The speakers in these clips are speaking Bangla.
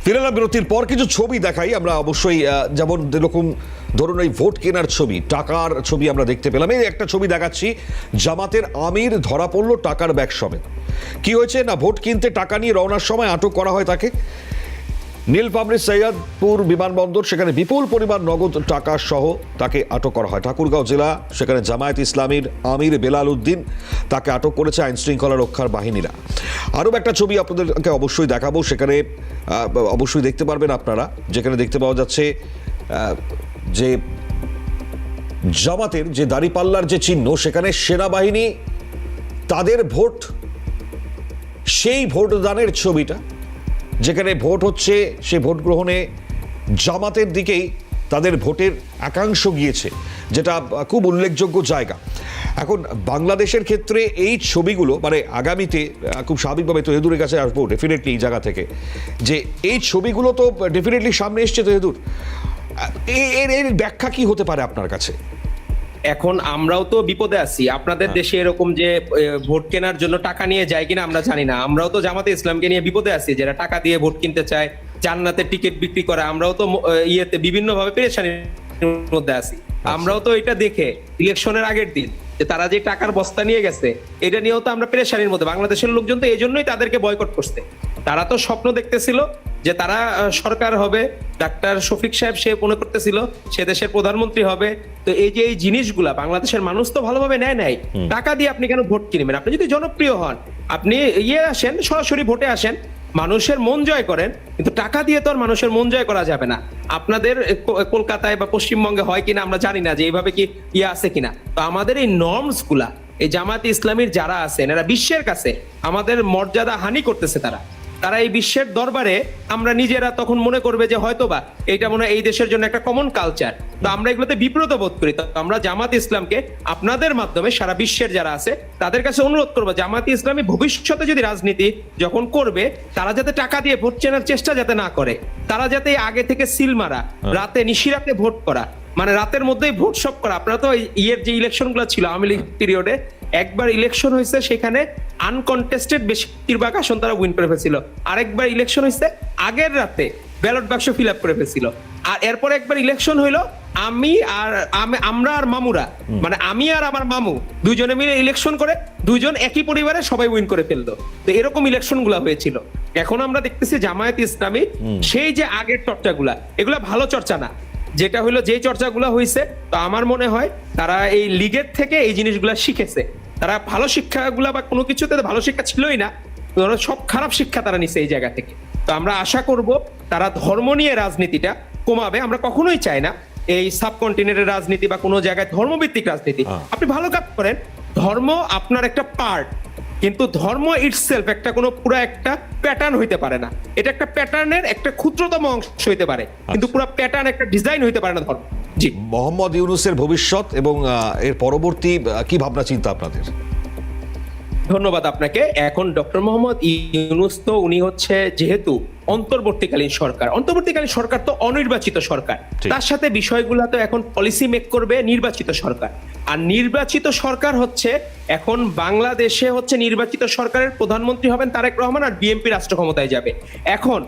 ফিরে বিরতির পর কিছু ছবি দেখাই আমরা অবশ্যই, যেমন এরকম ধরুন এই ভোট কেনার ছবি, টাকার ছবি আমরা দেখতে পেলাম। এই একটা ছবি দেখাচ্ছি, জামাতের আমির ধরা পড়লো টাকার ব্যাগ সমেত। কি হয়েছে না, ভোট কিনতে টাকা নিয়ে রওনার সময় আটক করা হয় তাকে। নীলফামারীর সৈয়দপুর বিমানবন্দর, সেখানে বিপুল পরিমাণ নগদ টাকা সহ তাকে আটক করা হয়। ঠাকুরগাঁও জেলা, সেখানে জামায়াত ইসলামীর আমির বেলাল উদ্দিন, তাকে আটক করেছে আইন শৃঙ্খলা রক্ষার বাহিনীরা। আরও একটা ছবি আপনাদেরকে অবশ্যই দেখাবো, সেখানে অবশ্যই দেখতে পারবেন আপনারা, যেখানে দেখতে পাওয়া যাচ্ছে যে জামাতের যে দাঁড়িপাল্লার যে চিহ্ন, সেখানে সেনাবাহিনী তাদের ভোট, সেই ভোটদানের ছবিটা, যেখানে ভোট হচ্ছে, সে ভোট গ্রহণে জামাতের দিকেই তাদের ভোটের একাংশ গিয়েছে, যেটা খুব উল্লেখযোগ্য জায়গা। এখন বাংলাদেশের ক্ষেত্রে এই ছবিগুলো মানে আগামীতে খুব স্বাভাবিকভাবে তহিদুরের কাছে আসবো ডেফিনেটলি এই জায়গা থেকে, যে এই ছবিগুলো তো ডেফিনেটলি সামনে এসছে তহিদুর, এর ব্যাখ্যা কি হতে পারে আপনার কাছে? এখন আমরাও তো বিপদে আছি। আপনাদের দেশে এরকম যে ভোট কেনার জন্য টাকা নিয়ে যায় কিনা আমরা জানি না। আমরাও তো জামাতে ইসলামকে নিয়ে বিপদে আছি, যারা টাকা দিয়ে ভোট কিনতে চায়, জান্নাতের টিকিট বিক্রি করে। আমরাও তো ইয়েতে বিভিন্ন ভাবে পেরেশানির মধ্যে আছি। আমরাও তো এটা দেখে ইলেকশনের আগের দিন যে তারা যে টাকার বস্তা নিয়ে গেছে, এটা নিয়েও তো আমরা পেরেশানির মধ্যে। বাংলাদেশের লোকজন তো এই জন্যই তাদেরকে বয়কট করছে। তারা তো স্বপ্ন দেখতেছিল যে তারা সরকার হবে, ডাক্তার শফিক সাহেব সে মনে করতেছিল সে দেশের প্রধানমন্ত্রী হবে। তো এই যে এই জিনিসগুলা বাংলাদেশের মানুষ তো ভালোভাবে নেয় নাই। টাকা দিয়ে আপনি কেন ভোট কিনবেন? আপনি যদি জনপ্রিয় হন, আপনি আসেন, সরাসরি ভোটে আসেন, মানুষের মন জয় করেন, কিন্তু টাকা দিয়ে তো আর মানুষের মন জয় করা যাবে না। আপনাদের কলকাতায় বা পশ্চিমবঙ্গে হয় কিনা আমরা জানি না, যে এইভাবে কি আছে কিনা। তো আমাদের এই নর্মস গুলা, এই জামাতে ইসলামীর যারা আছেন, এরা বিশ্বের কাছে আমাদের মর্যাদা হানি করতেছে। তারা এই বিশ্বের দরবারে আমরা নিজেরা তখন মনে করবে যে হয়তোবা এইটা মনে হয় এই দেশের জন্য একটা কমন কালচার। তো আমরা এগুলোতে বিব্রত বোধ করি। তো আমরা জামাত ইসলামকে আপনাদের মাধ্যমে সারা বিশ্বের যারা আছে তাদের কাছে অনুরোধ করবো, জামাত ইসলামী ভবিষ্যতে যদি রাজনীতি যখন করবে, তারা যাতে টাকা দিয়ে ভোট চেনার চেষ্টা যাতে না করে। তারা যাতে আগে থেকে সিল মারা, রাতে নিশিরাতে ভোট করা, মানে রাতের মধ্যেই ভোট সব করা। আপনারা তো ইয়ের যে ইলেকশন গুলো ছিল আওয়ামী লীগ পিরিয়ডে, একবার ইলেকশন হয়েছে, সেখানে আনকন্টেস্টেড বেশিরভাগ আসন তারা উইন করে ফেলছিল। আরেকবার ইলেকশন হয়েছে, আগের রাতে ব্যালট বাক্স ফিল আপ করে ফেলছিল। আর এরপর একবার ইলেকশন হইলো, আমরা আর মামুরা, মানে আমি আর আমার মামু দুইজনে মিলে ইলেকশন করে, দুইজন একই পরিবারে সবাই উইন করে ফেললো। তো এরকম ইলেকশন গুলা হয়েছিল। এখন আমরা দেখতেছি জামায়াত ইসলামী সেই যে আগের চর্চাগুলা, এগুলা ভালো চর্চা না। যেটা হলো যে চর্চাগুলো হয়েছে, তো আমার মনে হয় তারা এই লীগের থেকে এই জিনিসগুলা শিখেছে। তারা ভালো শিক্ষাগুলা বা কোনো কিছুতে ভালো শিক্ষা ছিলই না, সব খারাপ শিক্ষা তারা নিছে এই জায়গা থেকে। তো আমরা আশা করব তারা ধর্ম নিয়ে রাজনীতিটা কমাবে। আমরা কখনোই চাই না এই সাবকন্টিনেন্টের রাজনীতি বা কোনো জায়গায় ধর্মভিত্তিক রাজনীতি। আপনি ভালো কাজ করেন, ধর্ম আপনার একটা পার্ট, কিন্তু ধর্ম ইটসেলফ একটা কোনো পুরো একটা প্যাটার্ন হইতে পারে না। এটা একটা প্যাটার্নের একটা ক্ষুদ্রতম অংশ হইতে পারে, কিন্তু পুরো প্যাটার্ন একটা ডিজাইন হইতে পারে না ধর্ম। জি, মোহাম্মদ ইউনূসের ভবিষ্যৎ এবং এর পরবর্তী কি ভাবনা চিন্তা আপনাদের? ধন্যবাদ আপনাকে। এখন ডক্টর মোহাম্মদ ইউনূস তো উনি হচ্ছে যেহেতু অন্তর্বর্তীকালীন সরকার তো অনির্বাচিত সরকার, তার সাথে বিষয়গুলো তো এখন পলিসি মেক করবে নির্বাচিত সরকার। আর নির্বাচিত সরকার হচ্ছে এখন বাংলাদেশে হচ্ছে নির্বাচিত সরকারের প্রধানমন্ত্রী হবেন তারেক রহমান, আর বিএনপি রাষ্ট্র ক্ষমতায় যাবে। এখন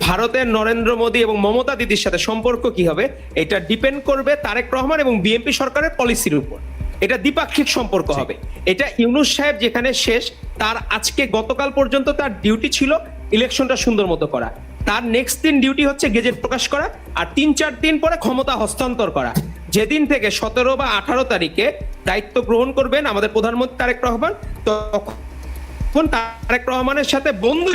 ভারতের নরেন্দ্র মোদী এবং মমতা দিদির সাথে সম্পর্ক কি হবে, এটা ডিপেন্ড করবে তারেক রহমান এবং বিএনপি সরকারের পলিসির উপর। এটা দ্বিপাক্ষিক সম্পর্ক হবে। এটা ইউনূস সাহেব যেখানে শেষ, তার আজকে গতকাল পর্যন্ত তার ডিউটি ছিল ইলেকশনটা সুন্দর মতো করা। তার নেক্সট দিন ডিউটি হচ্ছে গেজেট প্রকাশ করা, আর ৩-৪ দিন পরে ক্ষমতা হস্তান্তর করা। যেদিন থেকে ১৭ বা ১৮ তারিখে দায়িত্ব গ্রহণ করবেন আমাদের প্রধানমন্ত্রী তারেক রহমান, তখন তারেক রহমানের সাথে বন্ধু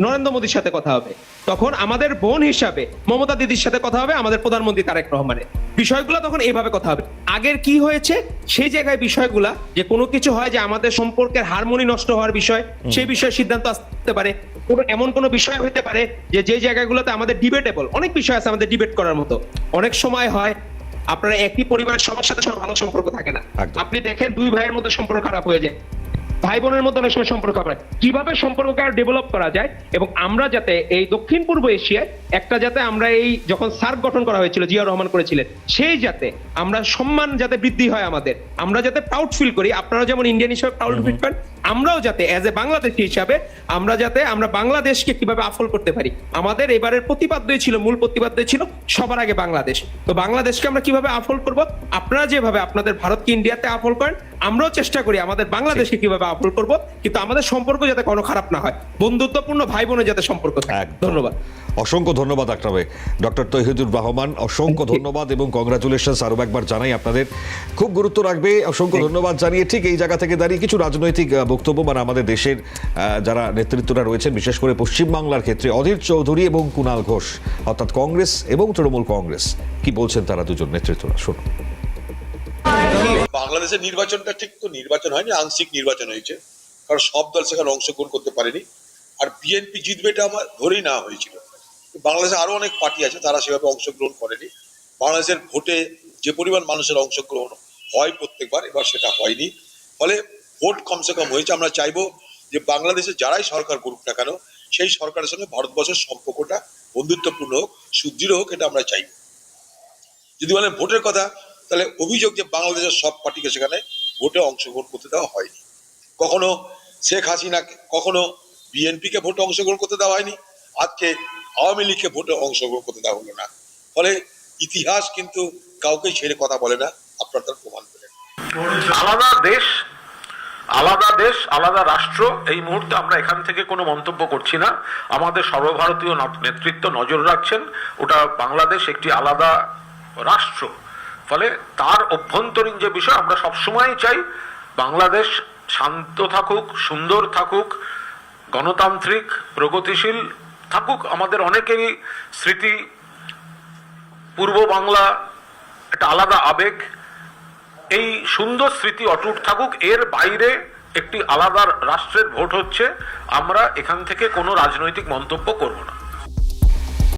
নরেন্দ্র মোদীর সাথে কথা হবে, তখন আমাদের বোন হিসাবে মমতা দিদির সাথে কথা হবে আমাদের প্রধানমন্ত্রী তারেক রহমানের। বিষয়গুলো তখন এইভাবে কথা হবে। আগের কি হয়েছে সেই জায়গায় বিষয়গুলা, যে কোনো কিছু হয় যে আমাদের সম্পর্কের হারমোনি নষ্ট হওয়ার বিষয়, সেই বিষয়ে সিদ্ধান্ত আসতে পারে। এমন কোনো বিষয় হতে পারে যে জায়গাগুলোতে আমাদের ডিবেটেবল অনেক বিষয় আছে, আমাদের ডিবেট করার মতো। অনেক সময় হয় আপনারা একই পরিবারের সবার সাথে সবার ভালো সম্পর্ক থাকে না। আপনি দেখেন দুই ভাইয়ের মধ্যে সম্পর্ক খারাপ হয়ে যায়, ভাই বোনের মধ্যে অনেক সময় সম্পর্ক হয়। কিভাবে সম্পর্ককে আরো ডেভেলপ করা যায়, এবং আমরা যাতে এই দক্ষিণ পূর্ব এশিয়ায় একটা যাতে আমরা এই যখন সার্ক গঠন করা হয়েছিল, জিয়া রহমান করেছিলেন, সেই যাতে আমরা সম্মান যাতে বৃদ্ধি হয় আমাদের, আমরা যাতে প্রাউড ফিল করি। আপনারা যেমন ইন্ডিয়ান হিসেবে প্রাউড ফিল করেন, আমরাও যাতে অ্যাজ এ বাংলাদেশি হিসাবে আমরা বাংলাদেশকে কিভাবে আফল করতে পারি। আমাদের এবারের প্রতিপাদ্যই ছিল, মূল প্রতিপাদ্যই ছিল সবার আগে বাংলাদেশ। তো বাংলাদেশকে আমরা কিভাবে আফল করব, আপনারা যেভাবে আপনাদের ভারতকে ইন্ডিয়াতে আফল করেন, আমরাও চেষ্টা করি আমাদের বাংলাদেশকে কিভাবে আফল করব, কিন্তু আমাদের সম্পর্ক যাতে কোনো খারাপ না হয়, বন্ধুত্বপূর্ণ ভাই বোনের যাতে সম্পর্ক থাকে। একদম। ধন্যবাদ। অসংখ্য ধন্যবাদ ডক্টর তৌহিদুর রহমান, অসংখ্য ধন্যবাদ এবং কংগ্রাচুলেশনস আরো একবার জানাই আপনাদের, খুব গুরুত্ব রাখবে। অসংখ্য ধন্যবাদ জানিয়ে ঠিক এই জায়গা থেকে দাঁড়িয়ে কিছু রাজনৈতিক বক্তব্য মানে আমাদের দেশের যারা নেতৃত্বরা রয়েছেন, বিশেষ করে পশ্চিমবাংলার ক্ষেত্রে অধীর চৌধুরী এবং কুণাল ঘোষ, অর্থাৎ কংগ্রেস এবং তৃণমূল কংগ্রেস, কি বলছেন তারা দুজন নেতৃত্বরা, শুনুন। বাংলাদেশের নির্বাচনটা ঠিক তো নির্বাচন হয়নি, আংশিক নির্বাচন হয়েছে, কারণ সব দল সেখানে অংশগ্রহণ করতে পারেনি। আর বিএনপি জিতবে এটা আমার ধরেই নেওয়া হয়েছিল। বাংলাদেশে আরো অনেক পার্টি আছে, তারা সেভাবে অংশগ্রহণ করেনি। বাংলাদেশের ভোটে যে পরিমাণ মানুষের অংশগ্রহণ হয় প্রত্যেকবার, এবার সেটা হয়নি, ফলে ভোট কমসে কম হয়েছে। আমরা চাইবো যে বাংলাদেশে যারাই সরকার করুক না কেন, সেই সরকারের সঙ্গে ভারতবর্ষের সম্পর্কটা বন্ধুত্বপূর্ণ হোক, সুদৃঢ় হোক, এটা আমরা চাইব। যদি বলেন ভোটের কথা, তাহলে অভিযোগ যে বাংলাদেশের সব পার্টিকে সেখানে ভোটে অংশগ্রহণ করতে দেওয়া হয়নি। কখনো শেখ হাসিনা, কখনো বিএনপিকে ভোটে অংশগ্রহণ করতে দেওয়া হয়নি, আজকে আওয়ামী লীগকে ভোটে অংশগ্রহণ করতে দেওয়া হলো না। ফলে ইতিহাস কিন্তু কাউকে ছেড়ে কথা বলে না, আপনার তার প্রমাণ পেলেন। আলাদা দেশ আলাদা রাষ্ট্র, এই মুহূর্তে আমরা এখান থেকে কোনো মন্তব্য করছি না। আমাদের সর্বভারতীয় নেতৃত্ব নজর রাখছেন, ওটা বাংলাদেশ একটি আলাদা রাষ্ট্র। ফলে তার অভ্যন্তরীণ যে বিষয়, আমরা সবসময় চাই বাংলাদেশ শান্ত থাকুক, সুন্দর থাকুক, গণতান্ত্রিক প্রগতিশীল থাকুক। আমাদের অনেকেরই স্মৃতি, পূর্ব বাংলা একটা আলাদা আবেগ, এই সুন্দর স্মৃতি অটুট থাকুক। এর বাইরে একটি আলাদা রাষ্ট্রের ভোট হচ্ছে, আমরা এখান থেকে কোনো রাজনৈতিক মন্তব্য করব না।